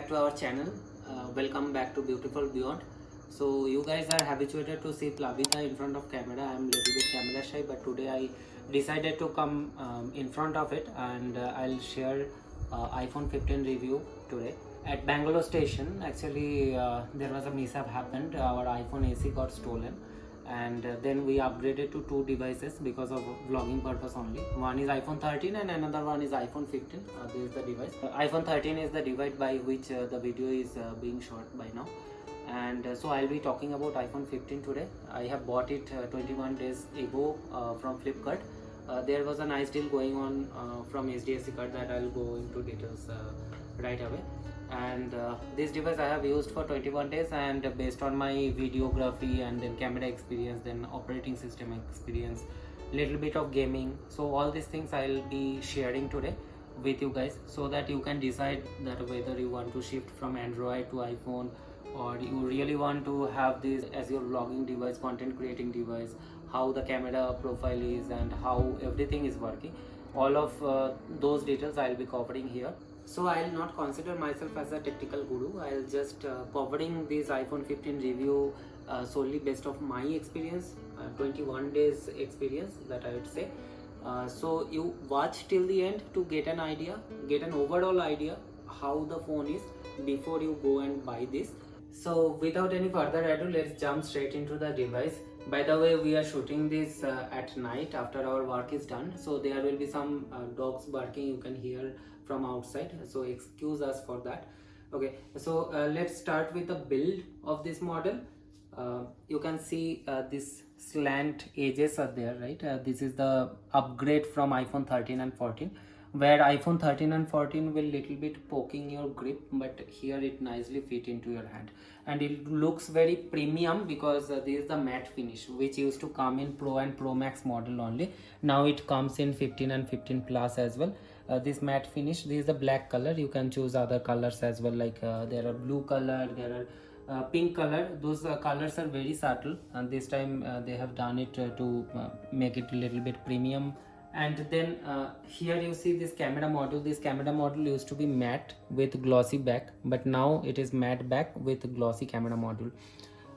back to our channel. Welcome back to Beautiful Beyond. So you guys are habituated to see Plavita in front of camera. I am little bit camera shy, but today I decided to come in front of it, and I'll share iPhone 15 review today. At Bangalore station, actually there was a mishap happened. Our iPhone AC got stolen, and then we upgraded to two devices because of vlogging purpose only. One is iPhone 13 and another one is iPhone 15. This is the device. iPhone 13 is the device by which the video is being shot by now, and so I'll be talking about iPhone 15 today. I have bought it 21 days ago from Flipkart. There was a nice deal going on from HDFC card that I'll go into details right away. And this device I have used for 21 days, and based on my videography and then camera experience, then operating system experience, little bit of gaming, so all these things I'll be sharing today with you guys, so that you can decide that whether you want to shift from Android to iPhone, or you really want to have this as your vlogging device, content creating device, how the camera profile is and how everything is working. All of those details I'll be covering here. So I'll not consider myself as a technical guru. I'll just covering this iPhone 15 review solely based of my experience, 21 days experience that I would say. So you watch till the end to get an idea, get an overall idea how the phone is before you go and buy this. So without any further ado, let's jump straight into the device. By the way, we are shooting this at night after our work is done, so there will be some dogs barking you can hear from outside, so excuse us for that. Okay, so let's start with the build of this model. You can see this slant edges are there, right? This is the upgrade from iPhone 13 and 14, where iPhone 13 and 14 will little bit poking your grip, but here it nicely fit into your hand, and it looks very premium because this is the matte finish which used to come in Pro and Pro Max model only. Now it comes in 15 and 15 Plus as well. This matte finish, this is the black color. You can choose other colors as well, like there are blue color, there are pink color. Those colors are very subtle, and this time they have done it to make it a little bit premium. And then here you see this camera module. This camera module used to be matte with glossy back, but now it is matte back with glossy camera module.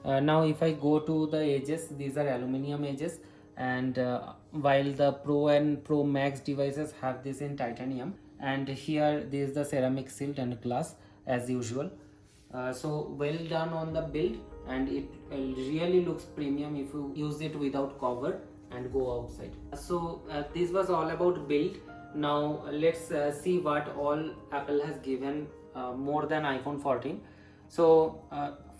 Now if I go to the edges, these are aluminum edges, and while the Pro and Pro Max devices have this in titanium, and here this is the ceramic silt and glass as usual. So well done on the build, and it really looks premium if you use it without cover and go outside. So this was all about build. Now let's see what all Apple has given more than iPhone 14. So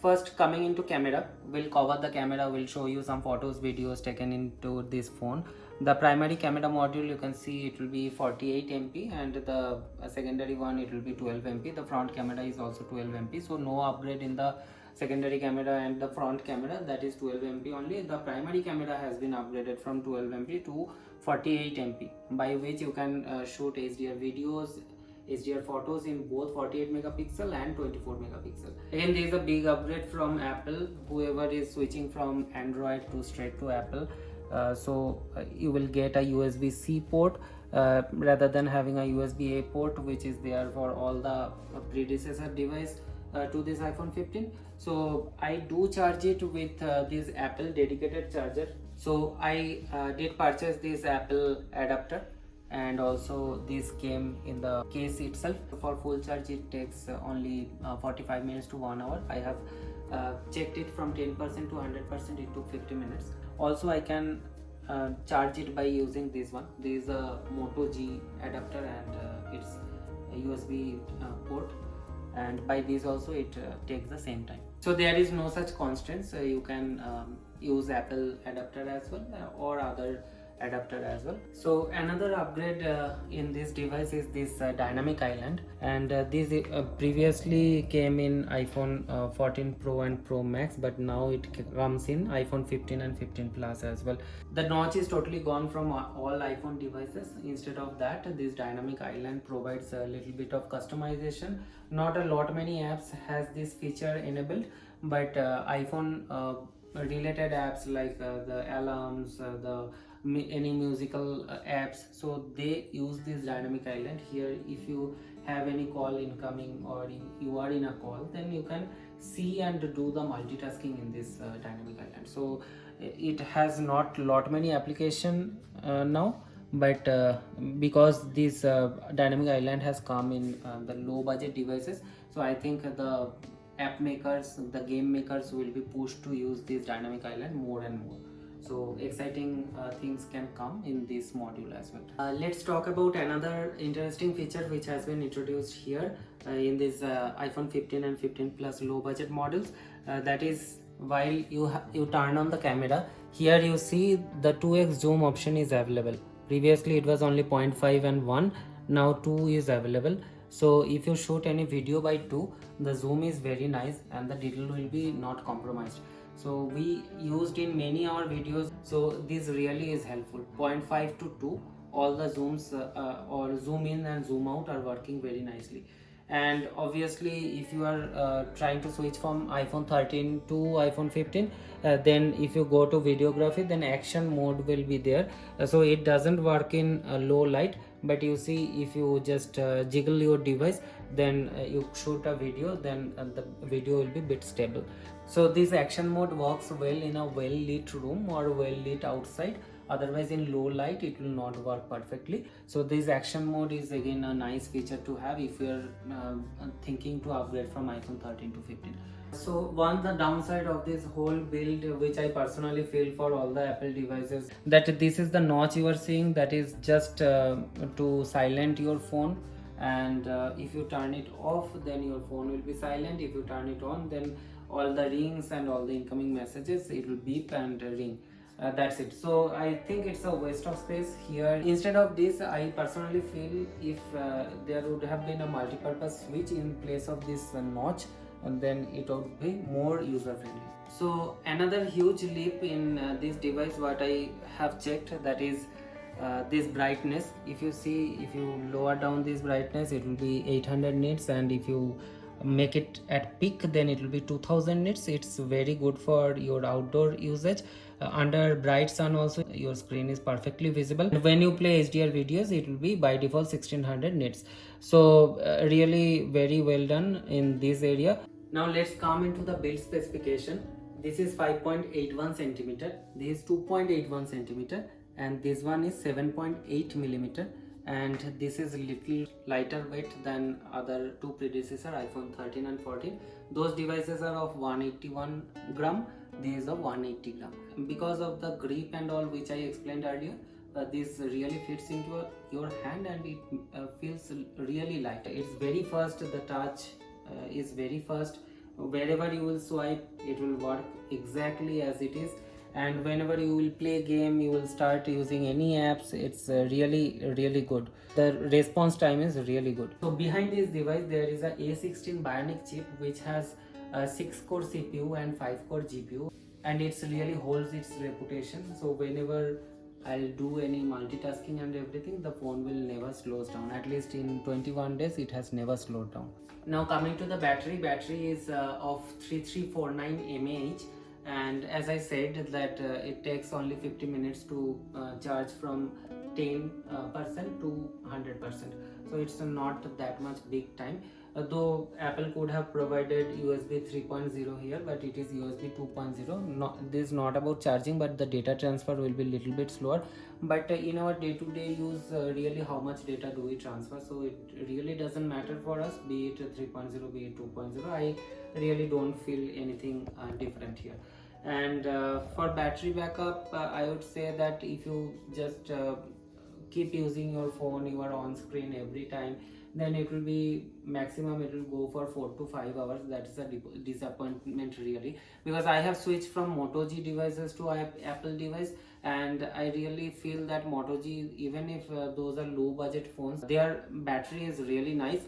first, coming into camera, we'll cover the camera, we'll show you some photos, videos taken into this phone. The primary camera module, you can see it will be 48 MP, and the secondary one it will be 12 MP. The front camera is also 12 MP, so no upgrade in the secondary camera and the front camera, that is 12 MP only. The primary camera has been upgraded from 12 MP to 48 MP, by which you can shoot HDR videos, HDR photos in both 48 megapixel and 24 megapixel. Again, there is a big upgrade from Apple. Whoever is switching from Android to straight to Apple, you will get a USB-C port rather than having a USB-A port, which is there for all the predecessor device to this iPhone 15. So I do charge it with this Apple dedicated charger. So I did purchase this Apple adapter, and also this came in the case itself. For full charge it takes only 45 minutes to 1 hour. I have checked it from 10% to 100%, it took 50 minutes. Also I can charge it by using this one. This is a Moto G adapter, and it's a USB port, and by this also it takes the same time. So there is no such constraints. You can use Apple adapter as well, or other adapter as well. So another upgrade in this device is this dynamic island, and this previously came in iPhone 14 Pro and Pro Max, but now it comes in iPhone 15 and 15 Plus as well. The notch is totally gone from all iPhone devices. Instead of that, this dynamic island provides a little bit of customization. Not a lot many apps has this feature enabled, but iPhone related apps like the alarms, any musical apps, so they use this dynamic island. Here if you have any call incoming or you are in a call, then you can see and do the multitasking in this dynamic island. So it has not lot many application now, but because this dynamic island has come in the low budget devices, so I think the app makers, the game makers will be pushed to use this dynamic island more and more. So exciting things can come in this module as well. Let's talk about another interesting feature which has been introduced here in this iPhone 15 and 15 Plus low budget models. That is, while you turn on the camera, here you see the 2x zoom option is available. Previously it was only 0.5 and 1, now 2 is available. So if you shoot any video by 2, the zoom is very nice and the detail will be not compromised. So we used in many our videos, so this really is helpful. 0.5 to 2, all the zooms or zoom in and zoom out are working very nicely. And obviously if you are trying to switch from iPhone 13 to iPhone 15, then if you go to videography, then action mode will be there. So it doesn't work in low light, but you see if you just jiggle your device, then you shoot a video, then the video will be bit stable. So this action mode works well in a well lit room or well lit outside. Otherwise in low light it will not work perfectly. So this action mode is again a nice feature to have if you are thinking to upgrade from iPhone 13 to 15. So one the downside of this whole build, which I personally feel for all the Apple devices, that this is the notch you are seeing, that is just to silent your phone, and if you turn it off, then your phone will be silent. If you turn it on, then all the rings and all the incoming messages, it will beep and ring. That's it. So I think it's a waste of space here. Instead of this, I personally feel if there would have been a multi-purpose switch in place of this notch, and then it would be more user friendly. So another huge leap in this device, what I have checked, that is this brightness. If you see, if you lower down this brightness, it will be 800 nits, and if you make it at peak, then it will be 2000 nits. It's very good for your outdoor usage. Under bright sun also your screen is perfectly visible. When you play HDR videos, it will be by default 1600 nits. So really very well done in this area. Now let's come into the build specification. This is 5.81 centimeter, this is 2.81 centimeter, and this one is 7.8 millimeter, and this is little lighter weight than other two predecessor iPhone 13 and 14. Those devices are of 181 gram, this is of 180 gram. Because of the grip and all which I explained earlier, this really fits into your hand and it feels really light. It's very fast, the touch is very fast. Wherever you will swipe, it will work exactly as it is, and whenever you will play game, you will start using any apps, it's really good. The response time is really good. So behind this device there is a A16 Bionic chip which has a 6-core CPU and 5-core GPU, and it's really holds its reputation. So whenever I'll do any multitasking and everything, the phone will never slows down. At least in 21 days it has never slowed down. Now coming to the battery is of 3349 mAh, and as I said that it takes only 50 minutes to charge from 10% to 100%. So it's not that much big time. Though Apple could have provided USB 3.0 here, but it is USB 2.0. This is not about charging, but the data transfer will be little bit slower. But in our day-to-day use, really how much data do we transfer? So it really doesn't matter for us, be it 3.0, be it 2.0. I really don't feel anything different here. And for battery backup, I would say that if you just keep using your phone, you are on screen every time, then it will be maximum, it will go for 4 to 5 hours. That is a disappointment really, because I have switched from Moto G devices to Apple device, and I really feel that Moto G, even if those are low budget phones, their battery is really nice.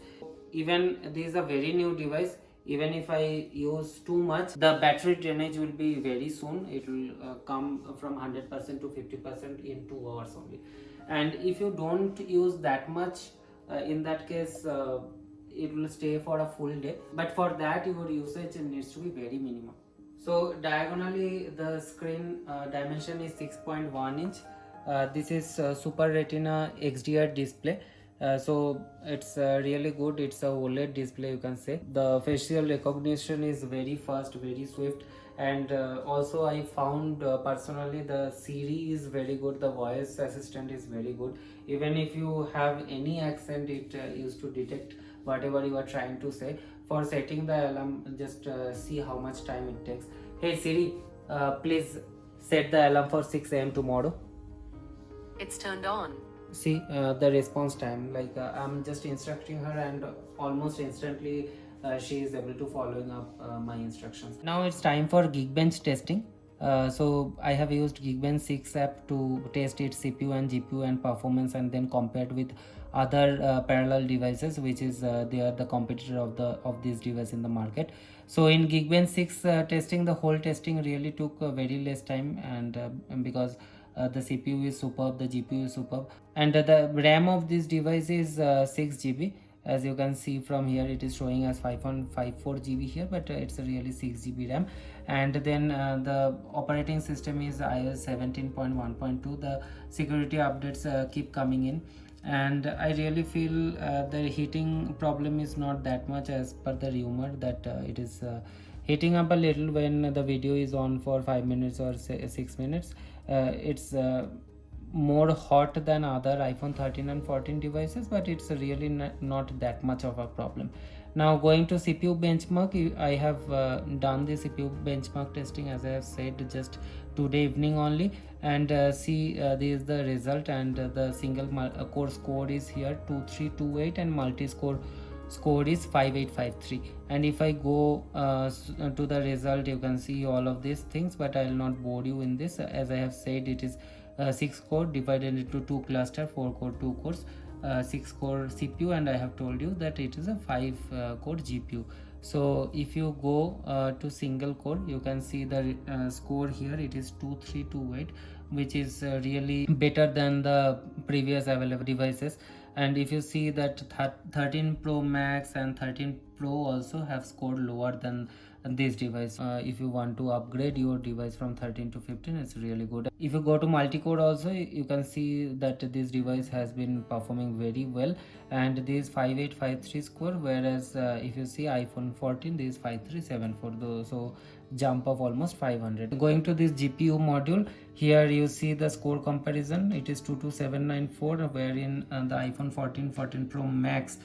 Even this is a very new device, even if I use too much, the battery drainage will be very soon. It will come from 100% to 50% in 2 hours only. And if you don't use that much, in that case it will stay for a full day, but for that your usage needs to be very minimum. So diagonally the screen dimension is 6.1 inch. This is Super Retina XDR display. So it's really good. It's a OLED display, you can say. The facial recognition is very fast, very swift, and also I found personally the Siri is very good. The voice assistant is very good. Even if you have any accent, it used to detect whatever you are trying to say. For setting the alarm, just see how much time it takes. Hey Siri, please set the alarm for 6 a.m. tomorrow. It's turned on. See the response time, like I'm just instructing her, and almost instantly she is able to following up my instructions. Now it's time for Geekbench testing. So I have used Geekbench 6 app to test its CPU and GPU and performance, and then compared with other parallel devices, which is they are the competitor of this device in the market. So in Geekbench 6 testing, the whole testing really took very less time, and because the CPU is superb, the GPU is superb, and the RAM of this device is 6 GB. As you can see from here, it is showing as 5.54 GB here, but it's a really 6 GB RAM. And then the operating system is iOS 17.1.2. the security updates keep coming in, and I really feel the heating problem is not that much, as per the rumor that it is heating up a little when the video is on for 5 minutes or 6 minutes. It's more hot than other iPhone 13 and 14 devices, but it's really not that much of a problem. Now going to CPU benchmark, I have done the CPU benchmark testing, as I have said, just today evening only, and see this is the result, and the single core score is here 2328, and multi score is 5853. And if I go to the result, you can see all of these things, but I will not bore you in this. As I have said, it is 6 core divided into 2 cluster, 4 core 2 cores, 6 core CPU, and I have told you that it is a 5 core GPU. So if you go to single core, you can see the score here, it is 2328, which is really better than the previous available devices. And if you see that 13 Pro Max and 13 Pro also have scored lower than this device. If you want to upgrade your device from 13 to 15, it's really good. If you go to multi-core also, you can see that this device has been performing very well, and this 5853 score, whereas if you see iPhone 14, this 5374, though, so jump of almost 500. Going to this GPU module, here you see the score comparison, it is 22794, wherein the iPhone 14 Pro Max,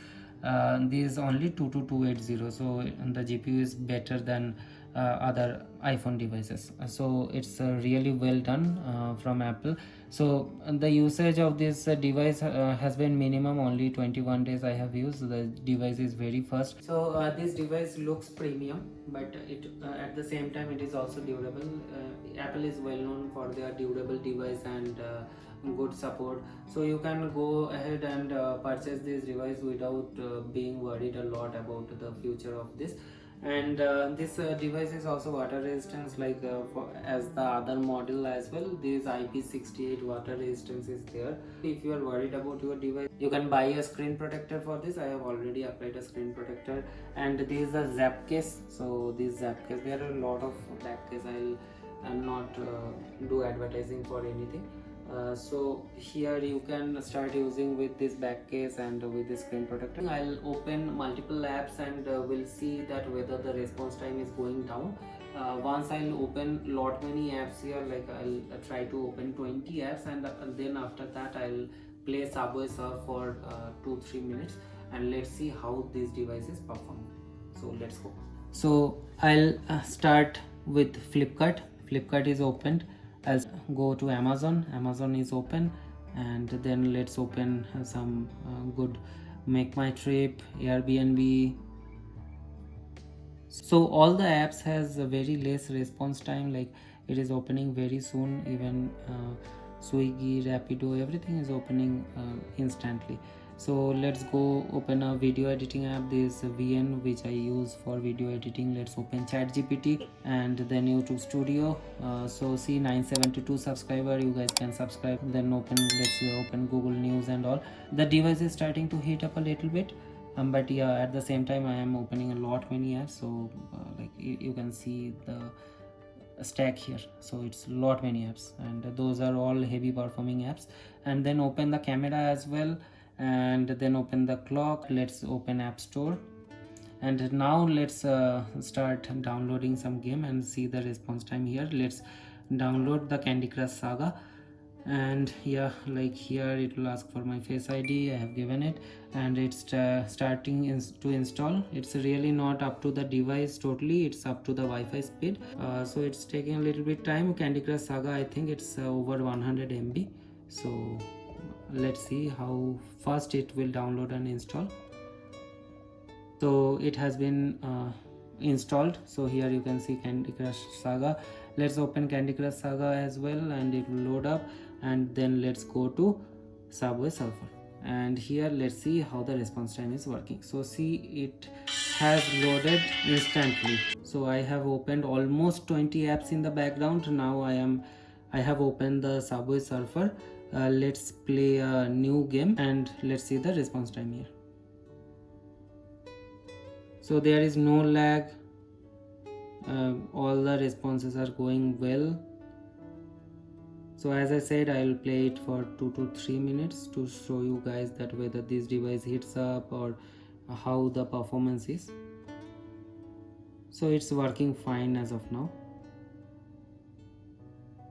this is only 22280. So the GPU is better than other iPhone devices. So it's really well done from Apple. So the usage of this device has been minimum only 21 days I have used. The device is very fast. So this device looks premium, but it at the same time it is also durable. Apple is well known for their durable device and good support, so you can go ahead and purchase this device without being worried a lot about the future of this. And this device is also water resistance, like as the other model as well. This IP68 water resistance is there. If you are worried about your device, you can buy a screen protector for this. I have already applied a screen protector, and this is a zap case. So this zap case, there are a lot of zap case. I'm not do advertising for anything. So here you can start using with this back case and with this screen protector. I'll open multiple apps and we'll see that whether the response time is going down. Once I'll open lot many apps here, like I'll try to open 20 apps, and then after that I'll play Subway Surf for 2-3 minutes, and let's see how these devices perform. So let's go. So I'll start with Flipkart. Flipkart is opened. I'll go to Amazon. Amazon is open, and then let's open some good Make My Trip, Airbnb. So all the apps has a very less response time, like it is opening very soon. Even Swiggy, Rapido, everything is opening instantly. So let's go open a video editing app. This VN which I use for video editing. Let's open ChatGPT and then YouTube Studio. So see 972 subscriber, you guys can subscribe. Then let's open Google News and all. The device is starting to heat up a little bit, but yeah, at the same time I am opening a lot many apps. So like you can see the stack here, so it's lot many apps, and those are all heavy performing apps. And then open the camera as well, and then open the clock. Let's open App Store, and now let's start downloading some game and see the response time here. Let's download the Candy Crush Saga, and yeah, like here it will ask for my Face ID. I have given it, and it's starting to install. It's really not up to the device totally, it's up to the Wi-Fi speed, so it's taking a little bit time. Candy Crush Saga, I think it's over 100 MB, so let's see how fast it will download and install. So it has been installed. So here you can see Candy Crush Saga. Let's open Candy Crush Saga as well, and it will load up, and then let's go to Subway Surfer, and here let's see how the response time is working. So see, it has loaded instantly. So I have opened almost 20 apps in the background. Now I have opened the Subway Surfer. Let's play a new game and let's see the response time here. So there is no lag, all the responses are going well. So as I said, I will play it for 2 to 3 minutes to show you guys that whether this device heats up or how the performance is. So it's working fine as of now.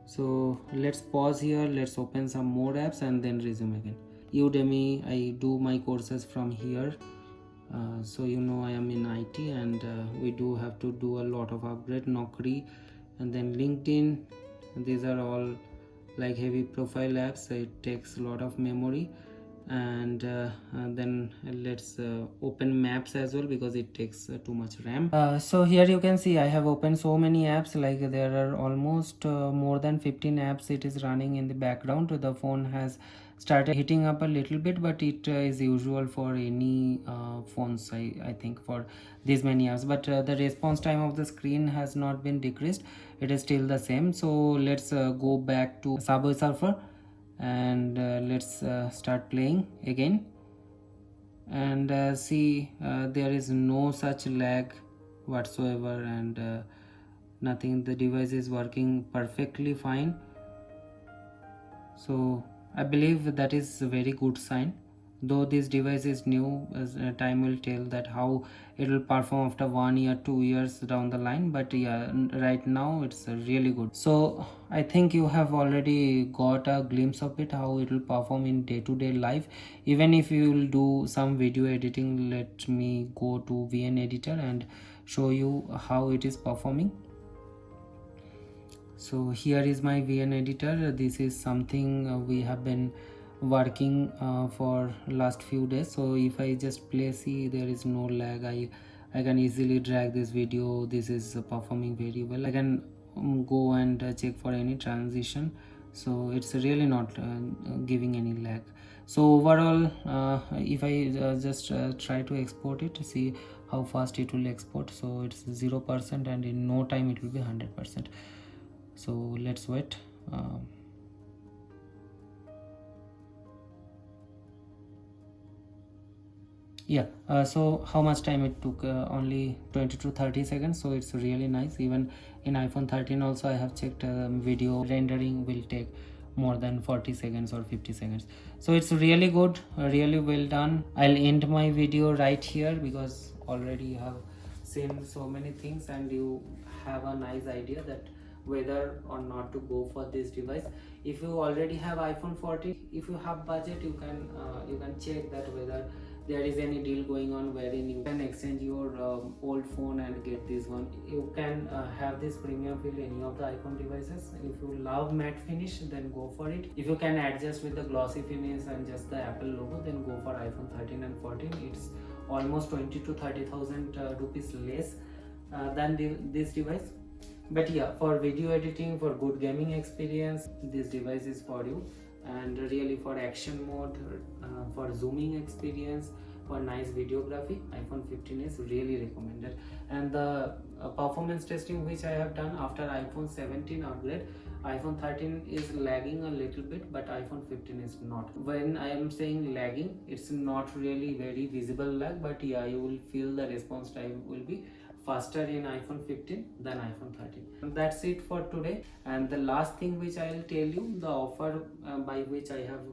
So let's pause here, let's open some more apps and then resume again. Udemy, I do my courses from here. So you know, I am in IT, and we do have to do a lot of upgrade. Naukri, and then LinkedIn, and these are all like heavy profile apps. It takes a lot of memory, and then let's open Maps as well because it takes too much RAM. So here you can see I have opened so many apps, like there are almost more than 15 apps it is running in the background. The phone has started heating up a little bit, but it is usual for any phones, I think, for these many apps. But the response time of the screen has not been decreased, it is still the same. So let's go back to Subway Surfer, and let's start playing again, and see, there is no such lag whatsoever, and nothing. The device is working perfectly fine. So I believe that is a very good sign. Though this device is new, as time will tell that how it will perform after 1 year, 2 years down the line. But yeah, right now it's really good. So I think you have already got a glimpse of it, how it will perform in day-to-day life. Even if you will do some video editing, let me go to VN Editor and show you how it is performing. So here is my VN Editor. This is something we have been working for last few days. So if I just play, see, there is no lag. I can easily drag this video. This is performing very well. I can go and check for any transition. So it's really not giving any lag. So overall, if I just try to export it, see how fast it will export. So it's 0%, and in no time it will be 100%. So let's wait. So how much time it took? Only 20 to 30 seconds. So it's really nice. Even in iPhone 13 also I have checked, video rendering will take more than 40 seconds or 50 seconds. So it's really good, really well done. I'll end my video right here because already you have seen so many things and you have a nice idea that whether or not to go for this device. If you already have iPhone 14, if you have budget, you can check that whether there is any deal going on wherein you can exchange your old phone and get this one. You can have this premium feel any of the iPhone devices. If you love matte finish, then go for it. If you can adjust with the glossy finish and just the Apple logo, then go for iPhone 13 and 14. It's almost 20 to 30,000 rupees less than this device. But yeah, for video editing, for good gaming experience, this device is for you. And really for action mode, for zooming experience, for nice videography, iPhone 15 is really recommended. And the performance testing which I have done after iPhone 17 upgrade, iPhone 13 is lagging a little bit, but iPhone 15 is not. When I am saying lagging, it's not really very visible lag, but yeah, you will feel the response time will be faster in iPhone 15 than iPhone 13. And that's it for today. And the last thing which I'll tell you, the offer by which I have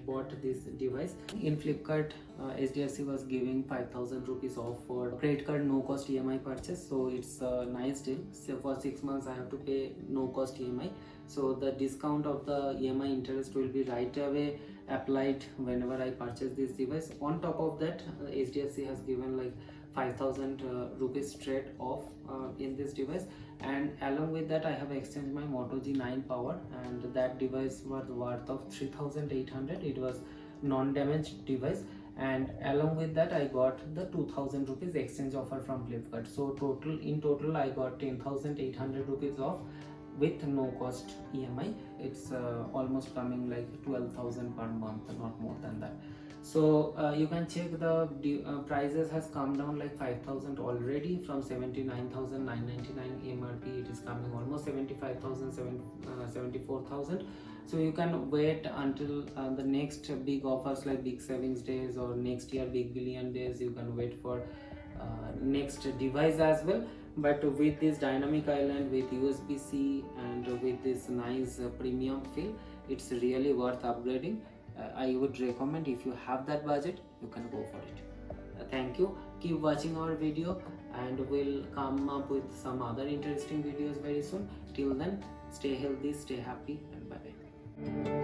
bought this device in Flipkart, SDFC was giving 5,000 rupees off for credit card no cost EMI purchase. So it's a nice deal. So for 6 months I have to pay no cost EMI. So the discount of the EMI interest will be right away applied whenever I purchase this device. On top of that, SDFC has given like 5,000 rupees straight off in this device, and along with that I have exchanged my Moto G9 Power, and that device was worth of 3,800. It was non-damaged device, and along with that I got the 2,000 rupees exchange offer from Flipkart. So in total I got 10,800 rupees off with no cost EMI. It's almost coming like 12,000 per month, not more than that. So you can check the prices has come down like 5,000 already from 79,999 MRP. It is coming almost 75,000, 74,000. So you can wait until the next big offers like big savings days or next year big billion days. You can wait for next device as well. But with this dynamic island, with USB-C, and with this nice premium feel, it's really worth upgrading. I would recommend, if you have that budget, you can go for it. Thank you. Keep watching our video, and we'll come up with some other interesting videos very soon. Till then, stay healthy, stay happy, and bye bye.